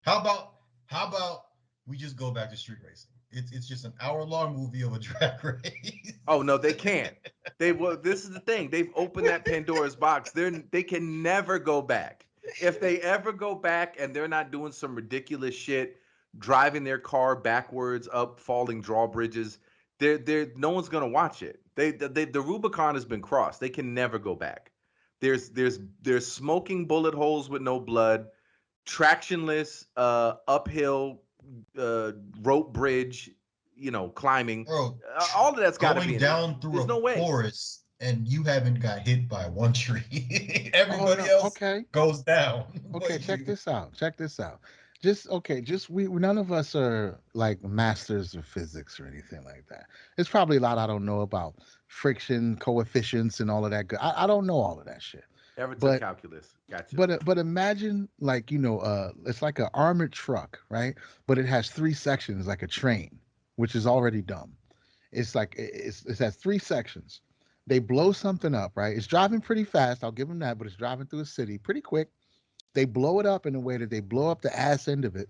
How about how about we just go back to street racing? It's just an hour-long movie of a drag race. Oh no, they can't. They will. This is the thing. They've opened that Pandora's box. They can never go back. If they ever go back and they're not doing some ridiculous shit, driving their car backwards up falling drawbridges, they're no one's gonna watch it. The Rubicon has been crossed. They can never go back. There's smoking bullet holes with no blood, tractionless uphill rope bridge, climbing. Bro, All of that's got to be going in it. down through There's a no way. forest and you haven't got hit by one tree. Oh Everybody no. else Okay. goes down. Okay. But Check you, this out. Check this out. Just okay. Just we. None of us are like masters of physics or anything like that. There's probably a lot I don't know about friction coefficients and all of that. I don't know all of that shit. Ever took But calculus? Gotcha. but imagine like it's like an armored truck, right? But it has three sections like a train, which is already dumb. It's like it has three sections. They blow something up, right? It's driving pretty fast. I'll give them that, but it's driving through a city pretty quick. They blow it up in a way that they blow up the ass end of it.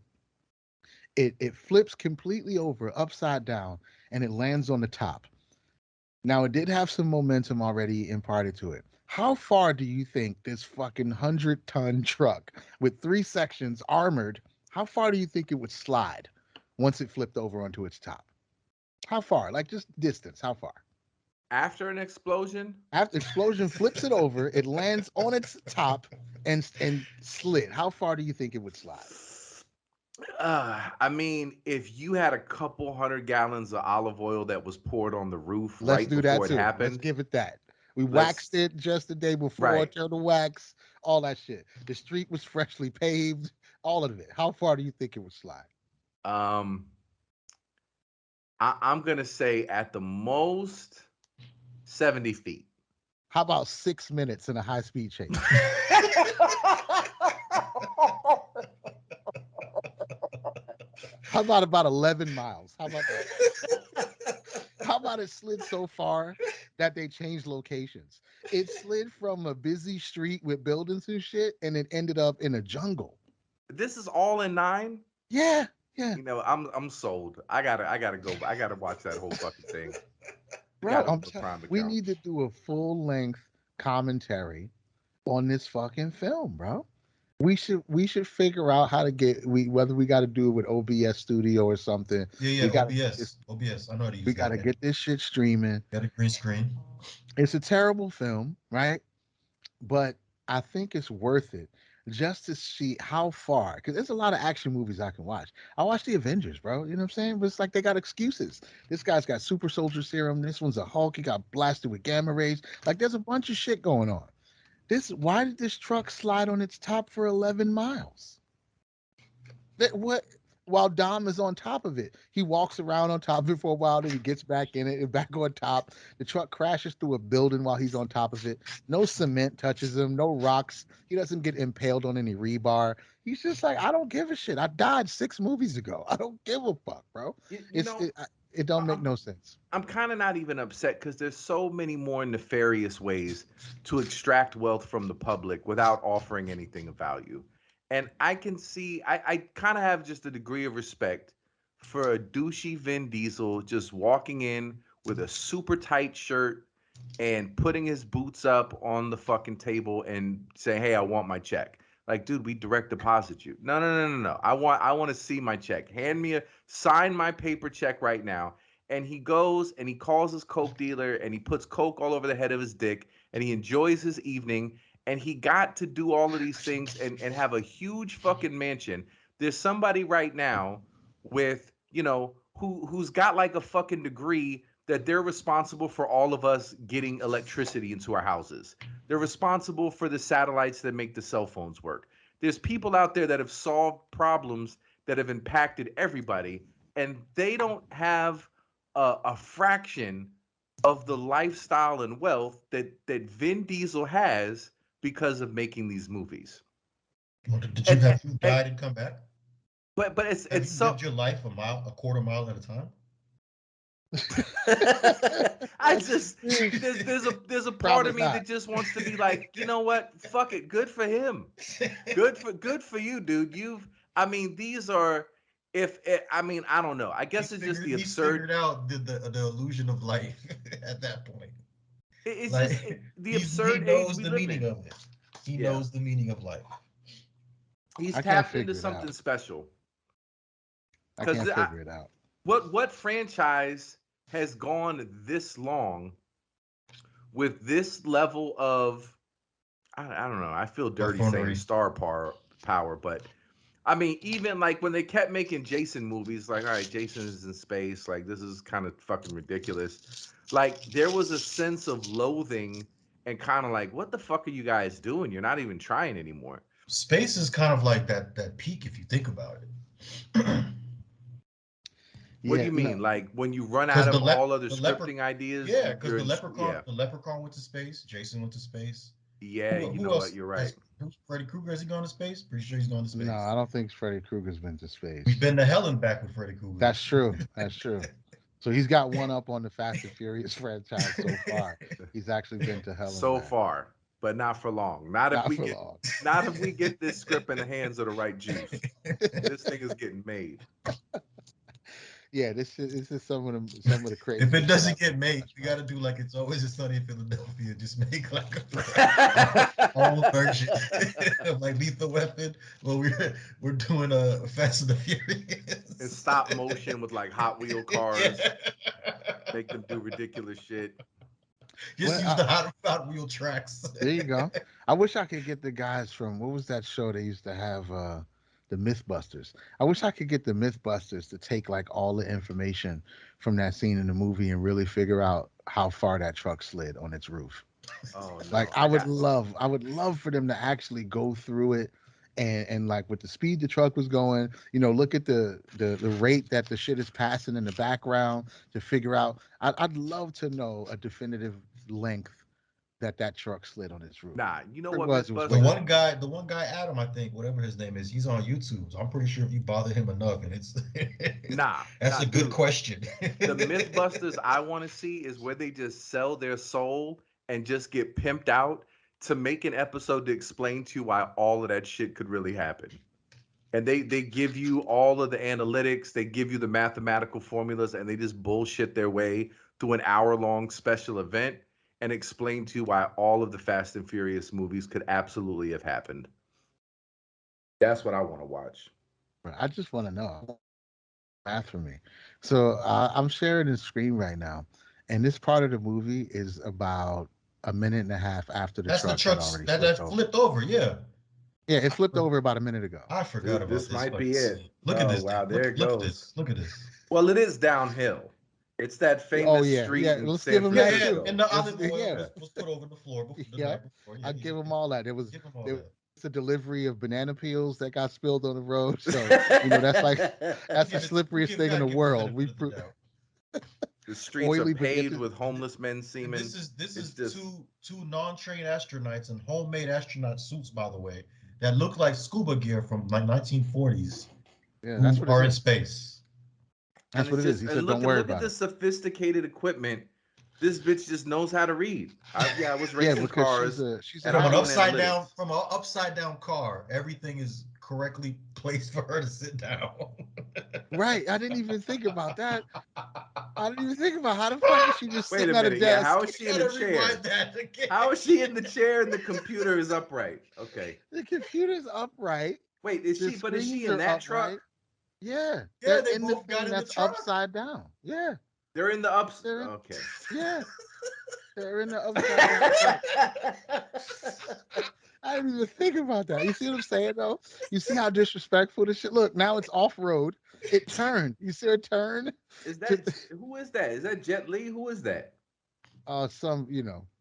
It flips completely over, upside down, and it lands on the top. Now it did have some momentum already imparted to it. How far do you think this fucking 100-ton truck with three sections armored? How far do you think it would slide once it flipped over onto its top? How far? Like just distance. How far? After an explosion, After explosion flips it over, it lands on its top and slid. How far do you think it would slide? I mean, if you had a couple 100 gallons of olive oil that was poured on the roof Let's right do that before it too. Let's happened, give it that. We waxed let's it just the day before, right. turtle wax, all that shit. The street was freshly paved, all of it. How far do you think it would slide? Um, I'm gonna say at the most 70 feet. How about 6 minutes in a high speed chase? How about 11 miles? How about that? How about it slid so far that they changed locations? It slid from a busy street with buildings and shit, and it ended up in a jungle. This is all in nine. Yeah, yeah. I'm sold. I gotta go. I gotta watch that whole fucking thing. I Bro, gotta I'm go to t- Prime we account. need to do a full length commentary on this fucking film, bro. We should figure out how to get we whether we got to do it with OBS Studio or something. yeah, We yeah, got to get this. OBS. OBS. I know how to We use got that. to Yeah. get this shit streaming. Got a green screen. It's a terrible film, right? But I think it's worth it just to see how far. Because there's a lot of action movies I can watch. I watch the Avengers, bro. You know what I'm saying? But it's like they got excuses. This guy's got super soldier serum. This one's a Hulk. He got blasted with gamma rays. Like there's a bunch of shit going on. This why did this truck slide on its top for 11 miles? That what while Dom is on top of it. He walks around on top of it for a while, then he gets back in it and back on top. The truck crashes through a building while he's on top of it. No cement touches him, no rocks. He doesn't get impaled on any rebar. He's just like, I don't give a shit. I died 6 movies ago. I don't give a fuck, bro. You, you It's know, it, it don't make I'm no sense. I'm kind of not even upset because there's so many more nefarious ways to extract wealth from the public without offering anything of value. And I can see, I kind of have just a degree of respect for a douchey Vin Diesel just walking in with a super tight shirt and putting his boots up on the fucking table and saying, "Hey, I want my check." Like, dude, we direct deposit you. No, no, no, no, no. I want to see my check. Hand me a sign my paper check right now. And he goes and he calls his coke dealer and he puts coke all over the head of his dick and he enjoys his evening and he got to do all of these things and have a huge fucking mansion. There's somebody right now with, who's got like a fucking degree that they're responsible for all of us getting electricity into our houses. They're responsible for the satellites that make the cell phones work. There's people out there that have solved problems that have impacted everybody, and they don't have a fraction of the lifestyle and wealth that Vin Diesel has because of making these movies. Well, did you And, have you and died and come back? but it's Have it's you so lived your life a quarter mile at a time? I just there's a part Probably of me not. that just wants to be like, you know what? Fuck it. Good for him. Good for you, dude. I mean, these are if it, I mean, I don't know. I guess it's just the He's absurd. figured out the illusion of life at that point. It's just Like the he absurd age knows we the live meaning in. of it. He Yeah, knows the meaning of life. he's I can't tapped into figure it something out. special. I Because can't figure it out. what franchise has gone this long with this level of I don't know. I feel dirty saying Buffoonery. power, but I mean, even like when they kept making Jason movies, like, all right, Jason is in space, like this is kind of fucking ridiculous. Like there was a sense of loathing and kind of like, what the fuck are you guys doing? You're not even trying anymore. Space is kind of like that peak if you think about it. What do Yeah, you mean? Like when you run out Because of all other the leper scripting ideas, yeah, because you're in, yeah, the leprechaun went to space, Jason went to space. yeah. You Who know what? else You're right. has Freddy Krueger, has he gone to space? Pretty sure he's gone to no, space. I don't think Freddy Krueger's been to We've space. been to hell and back with Freddy Krueger. That's true. That's true. So he's got one up on the Fast and Furious franchise so far. He's actually been to hell and So back. far, but not for long. Not if Not we for get, long. not if we get this script in the hands of the right juice. This thing is getting made. Yeah, this is some of the If it craziest shit doesn't I've get ever made, watched, you bro. got to do like It's Always a Sunny in Philadelphia. Just make like And a whole version of like Lethal Weapon. Well, we're doing a Fast and the Furious. stop motion with like Hot Wheel cars, Yeah. make them do ridiculous shit. Just Well, use the Hot Wheel tracks. there you go. I wish I could get the guys from what was that show they used to have, the Mythbusters. I wish I could get the Mythbusters to take like all the information from that scene in the movie and really figure out how far that truck slid on its roof. Oh Like no, I got. I would love for them to actually go through it and like with the speed the truck was going, look at the rate that the shit is passing in the background to figure out. I'd love to know a definitive length that truck slid on its roof. Nah, you know It what, was way MythBusters? too long. The one guy, Adam, I think, whatever his name is, he's on YouTube. So I'm pretty sure if you bother him enough, and it's Nah, that's nah, a good dude. question. The MythBusters I want to see is where they just sell their soul and just get pimped out to make an episode to explain to you why all of that shit could really happen. And they give you all of the analytics, they give you the mathematical formulas, and they just bullshit their way through an hour-long special event and explain to you why all of the Fast and Furious movies could absolutely have happened. That's what I want to watch. I just want to know math for me. So I'm sharing the screen right now, and this part of the movie is about a minute and a half after the That's the truck had trucks already flipped that over. flipped over. Yeah, Yeah, it flipped over about a minute ago. I forgot about This this might fucking be it. scene. Look at Oh this thing. wow, there it Look at goes. this. Look at this. Well, it is downhill. It's that Oh famous yeah, street yeah. in Let's give San him Yeah, that yeah. too. And Francisco. the Let's, olive oil yeah, was put over the floor the yeah. night before. Yeah, I'll give him all that. give him all There was that. a delivery of banana peels that got spilled on the road. So that's like that's the slipperiest thing in Gotta the give the world. benefit of the doubt. The streets are Oily paved banana. with homeless men semen. This It's is just two non-trained astronauts in homemade astronaut suits, by the way, that look like scuba gear from like 1940s, Yeah, that's who what it are in is. space. and That's what it's it is. just He and said, "Don't worry look at about the it." sophisticated equipment. This bitch just knows how to read. I was Yeah, racing because cars she's an and I'm doing analytics. From an upside down car. Everything is correctly placed for her to sit down. right. I didn't even think about that. I didn't even think about how the fuck is she just Wait sitting a at a minute. Yeah, how desk? is she in the Gotta chair? rewind that again. How is she in the chair and the computer is upright? Okay. The computer's upright. Wait, is The she but is she screens in are that truck? upright. Yeah, Yeah, they're they in the both got thing in the that's truck. upside down. Yeah, They're in the ups. they're in. Okay. Yeah, they're in the upside down truck. I didn't even think about that. You see what I'm saying, though? You see how disrespectful this shit. Look, now it's off road. It turned. You see it turn Is to that who is that? Is that Jet Li? Who is that? some,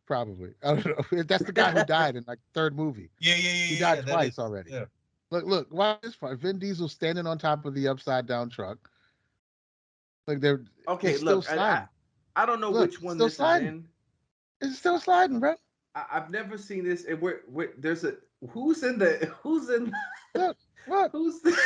probably. I don't know. That's the guy who died in like third movie. He died That twice is. already. Yeah. Look. Watch this part. Vin Diesel standing on top of the upside down truck. Like Okay, it's still look, sliding. I don't know Look, which it's one still this is sliding. in. It's still sliding, bro. I've never seen this. And there's a who's in the who's in Look, look. who's the,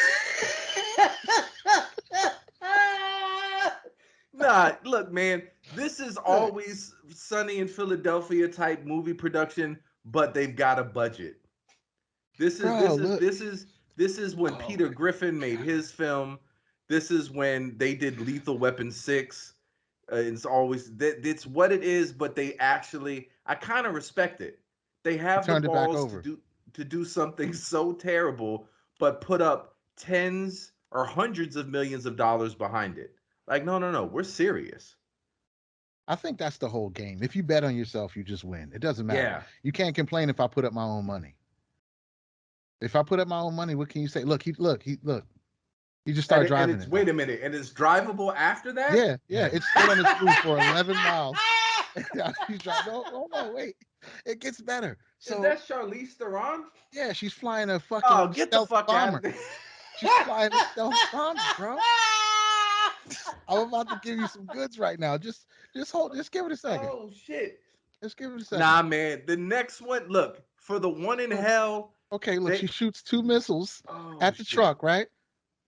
Nah, look, man. This is Look. always Sunny in Philadelphia type movie production, but they've got a budget. This is Bro, this is look. this is This is when Oh Peter my Griffin made his film. This is when they did Lethal Weapon 6. It's always that it's what it is, but they actually I kind of respect it. They He have the turned it back balls over. to do something so terrible, but put up tens or hundreds of millions of dollars behind it. Like, no, no, no, we're serious. I think that's the whole game. If you bet on yourself, you just win. It doesn't matter. Yeah. You can't complain if I put up my own money. If I put up my own money, what can you say? Look. He just started And driving it's it now. wait a minute, and it's drivable after that? Yeah. It's still on its route for 11 miles. He's driving. No, wait. It gets better. Is So that Charlize Theron? yeah, she's flying a Oh, fucking get the stealth fuck out of bomber. there. She's flying a stealth bomber, bro. I'm about to give you some goods right now. Just give it a second. Oh shit. Just give it a second. Nah, man. The next one, look, for the one in So, hell, okay, look, they she shoots 2 missiles oh at the shit. truck, right?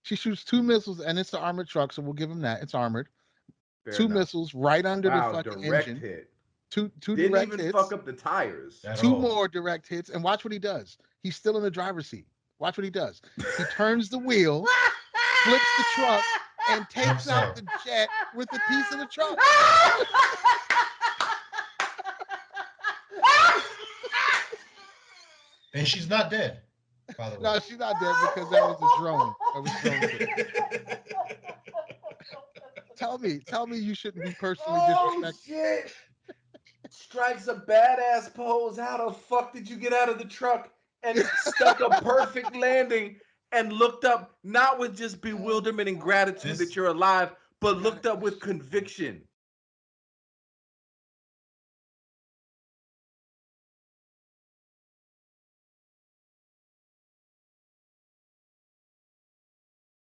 She shoots 2 missiles, and it's an armored truck, so we'll give him that. It's armored. Fair Two enough. missiles right under the Wow, fucking direct engine. hit. Two Didn't direct even fuck hits. up the tires. At Two all. more direct hits, and watch what he does. He's still in the driver's seat. Watch what he does. He turns the wheel, flips the truck, and takes Jumps out out. the jet with a piece of the truck. And she's not dead, by the way. No, she's not dead because that was a drone. That was drone footage. Tell me you shouldn't be personally Oh disrespected. shit! Strikes a badass pose. How the fuck did you get out of the truck and stuck a perfect landing and looked up not with just bewilderment and gratitude This- that you're alive, but looked up with conviction?